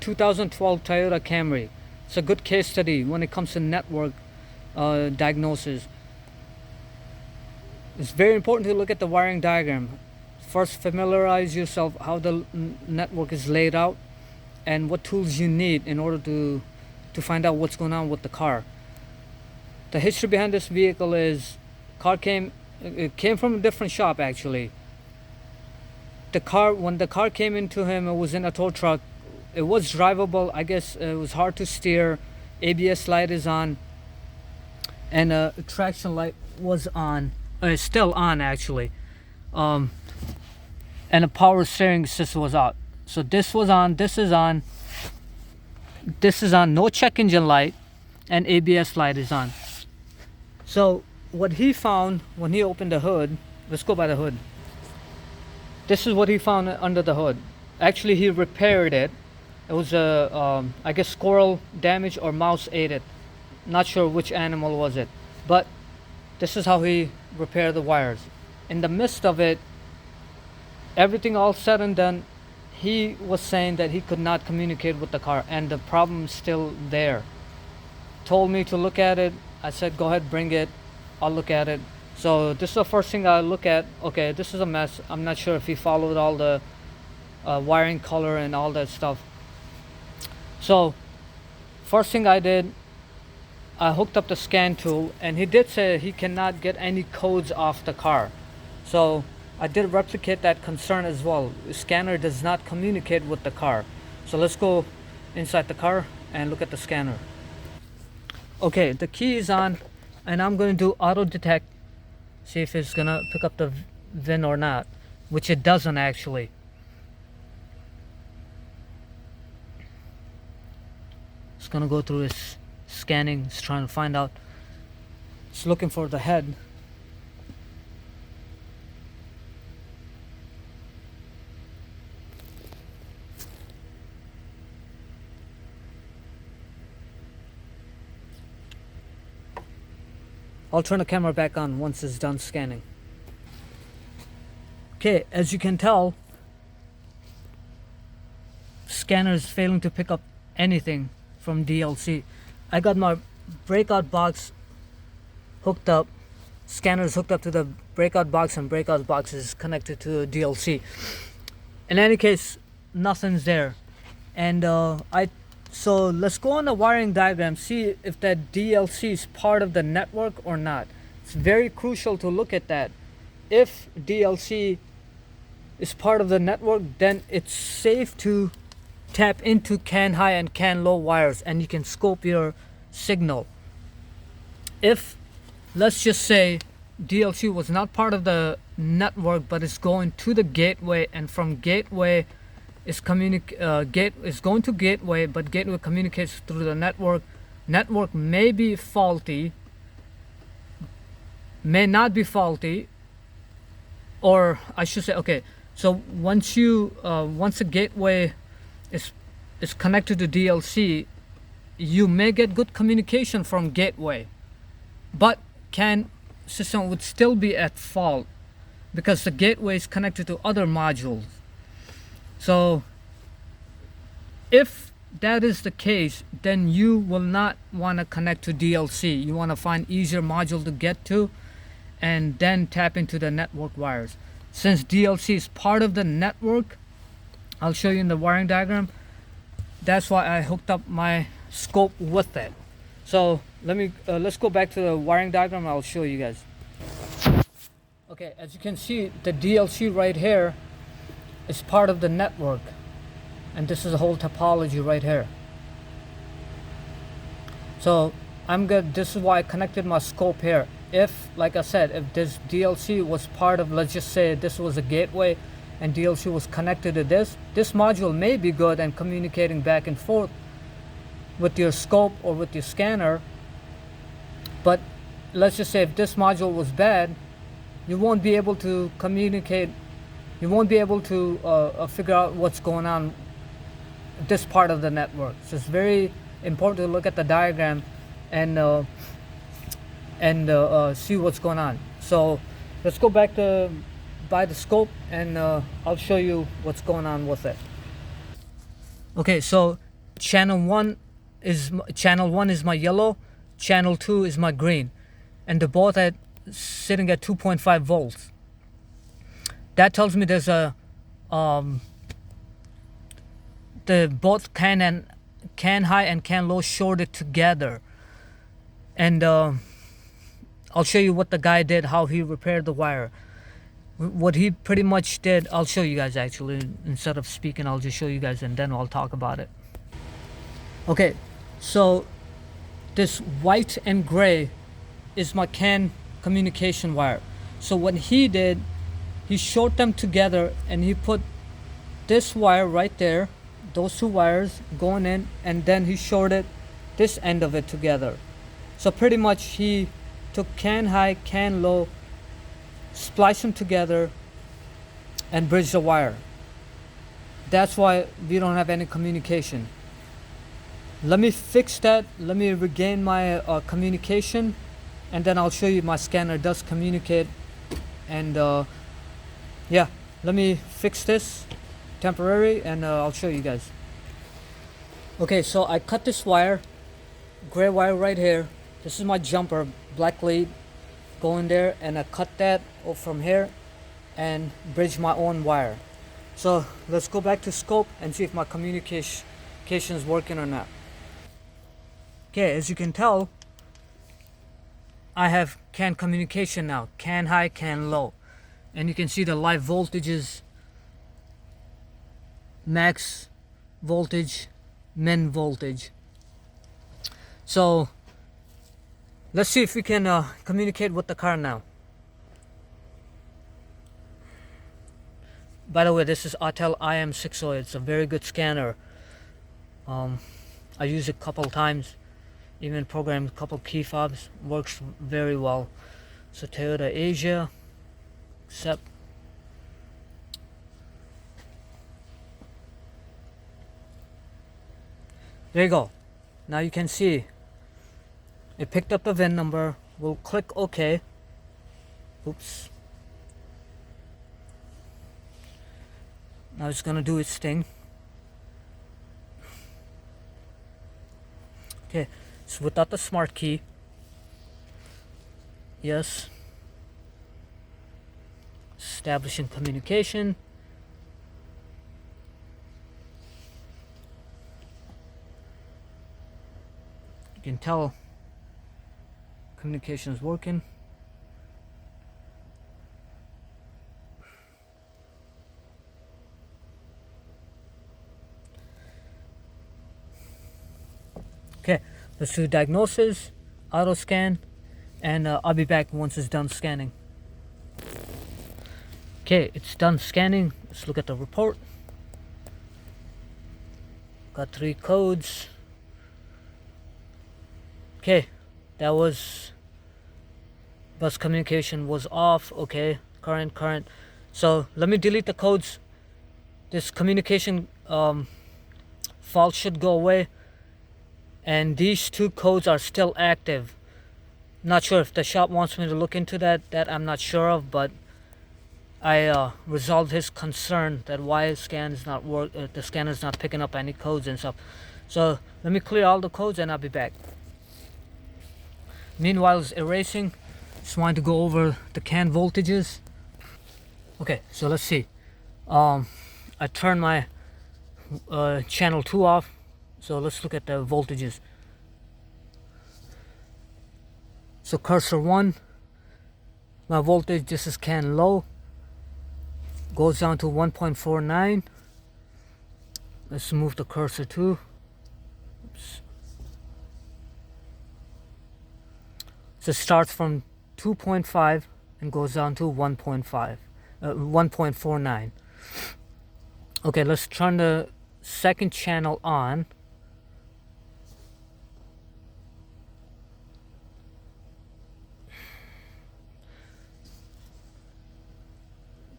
2012 Toyota Camry. It's a good case study when it comes to network diagnosis. It's very important to look at the wiring diagram. First, familiarize yourself how the network is laid out and what tools you need in order to find out what's going on with the car. The history behind this vehicle is it came from a different shop actually. When the car came into him, it was in a tow truck. It was drivable. I guess it was hard to steer. ABS light is on, and a traction light was on. It's still on actually, and a power steering system was out. So this was on. This is on. This is on. No check engine light, and ABS light is on. So what he found when he opened the hood. Let's go by the hood. This is what he found under the hood. Actually, he repaired it. It was a, I guess, squirrel damage or mouse ate it. Not sure which animal was it. But this is how he repaired the wires. In the midst of it, everything all said and done, he was saying that he could not communicate with the car and the problem's still there. Told me to look at it. I said, go ahead, bring it. I'll look at it. So this is the first thing I look at. Okay, this is a mess. I'm not sure if he followed all the wiring color and all that stuff. So first thing I did, I hooked up the scan tool, and he did say he cannot get any codes off the car. So I did replicate that concern as well. The scanner does not communicate with the car. So let's go inside the car and look at the scanner. Okay, the key is on, and I'm going to do auto detect. See if it's gonna pick up the VIN or not, which it doesn't actually. It's gonna go through his scanning. It's trying to find out. It's looking for the head. I'll turn the camera back on once it's done scanning. Okay, as you can tell, scanner is failing to pick up anything from DLC. I got my breakout box hooked up. Scanner is hooked up to the breakout box, and breakout box is connected to DLC. In any case, nothing's there. And so let's go on the wiring diagram, see if that DLC is part of the network or not. It's very crucial to look at that. If DLC is part of the network, then it's safe to tap into CAN high and CAN low wires, and you can scope your signal. If, let's just say, DLC was not part of the network, but it's going to the gateway, and from gateway is going to gateway, but gateway communicates through the network. Network may be faulty, may not be faulty, or I should say, okay. So once a gateway is connected to DLC, you may get good communication from gateway, but CAN system would still be at fault because the gateway is connected to other modules. So if that is the case, then you will not want to connect to DLC. You want to find easier module to get to and then tap into the network wires. Since DLC is part of the network, I'll show you in the wiring diagram. That's why I hooked up my scope with it. So let's go back to the wiring diagram. I'll show you guys. Okay, as you can see, the DLC right here is part of the network, and this is the whole topology right here. So this is why I connected my scope here. If, like I said, if this DLC was part of, let's just say this was a gateway and DLC was connected to this module may be good and communicating back and forth with your scope or with your scanner. But let's just say if this module was bad, you won't be able to communicate. You won't be able to figure out what's going on this part of the network. So it's very important to look at the diagram and see what's going on. So let's go back to by the scope, and I'll show you what's going on with it. Okay, so channel 1 is my yellow, channel 2 is my green, and they're both sitting at 2.5 volts. That tells me there's a the both can high and can low shorted together. And I'll show you what the guy did, how he repaired the wire. What he pretty much did, I'll show you guys actually. Instead of speaking, I'll just show you guys and then I'll talk about it. Okay, so this white and gray is my CAN communication wire. So what he did, he shorted them together and he put this wire right there, those two wires going in, and then he shorted this end of it together. So pretty much he took CAN high, CAN low, spliced them together and bridged the wire. That's why we don't have any communication. Let me fix that. Let me regain my communication, and then I'll show you my scanner does communicate. And yeah, let me fix this temporary and I'll show you guys. Okay, so I cut this wire, gray wire right here. This is my jumper, black lead going there, and I cut that from here and bridge my own wire. So let's go back to scope and see if my communication is working or not. Okay, as you can tell, I have CAN communication now, CAN high, CAN low, and you can see the live voltages, max voltage, min voltage. So let's see if we can communicate with the car now. By the way, this is Autel IM608. It's a very good scanner. I use it a couple times, even programmed a couple key fobs. Works very well. So Toyota Asia, except there you go. Now you can see it picked up the VIN number. We'll click OK. Oops. Now it's gonna do its thing. Okay, so without the smart key. Yes. Establishing communication. You can tell communication is working. Okay, let's do diagnosis, auto scan, and I'll be back once it's done scanning. Okay, it's done scanning. Let's look at the report. Got 3 codes. Okay, that was bus communication was off. Okay, current. So let me delete the codes. This communication fault should go away, and these 2 codes are still active. Not sure if the shop wants me to look into that I'm not sure of, but I resolved his concern that why his scan is not the scanner is not picking up any codes and stuff. So let me clear all the codes and I'll be back. Meanwhile, it's erasing. Just wanted to go over the CAN voltages. Okay, so let's see. I turned my channel 2 off. So let's look at the voltages. So cursor 1, my voltage, this is CAN low, goes down to 1.49. Let's move the cursor to. Oops. So it starts from 2.5 and goes down to 1.49. Okay, let's turn the second channel on.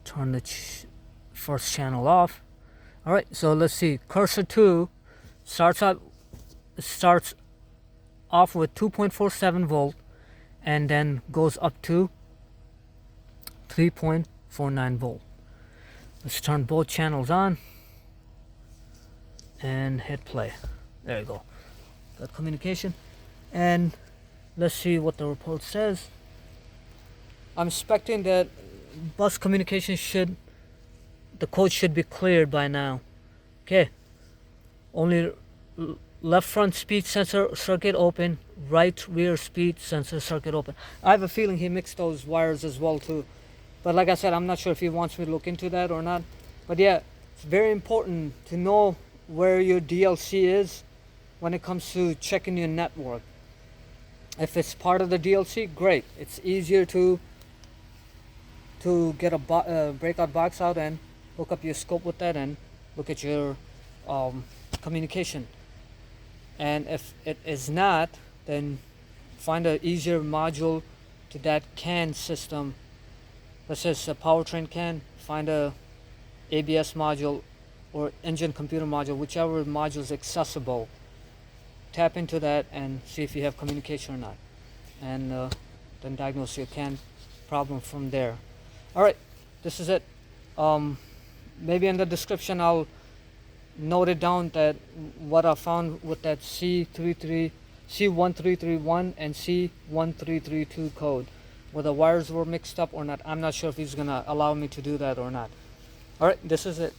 Turn the first channel off. All right, so let's see. Cursor 2 starts off with 2.47 volt and then goes up to 3.49 volt. Let's turn both channels on and hit play. There you go. Got communication. And let's see what the report says. I'm expecting that bus communication the code should be cleared by now. Okay. Only left front speed sensor circuit open, right rear speed sensor circuit open. I have a feeling he mixed those wires as well too. But like I said, I'm not sure if he wants me to look into that or not. But yeah, it's very important to know where your DLC is when it comes to checking your network. If it's part of the DLC, great. It's easier to get a breakout box out and hook up your scope with that and look at your communication. And if it is not, then find an easier module to that CAN system. Let's say a powertrain CAN, find a ABS module or engine computer module, whichever module is accessible. Tap into that and see if you have communication or not, and then diagnose your CAN problem from there. Alright, this is it. Maybe in the description I'll note it down that what I found with that C1331 and C1332 code, whether wires were mixed up or not. I'm not sure if he's gonna allow me to do that or not. Alright, this is it.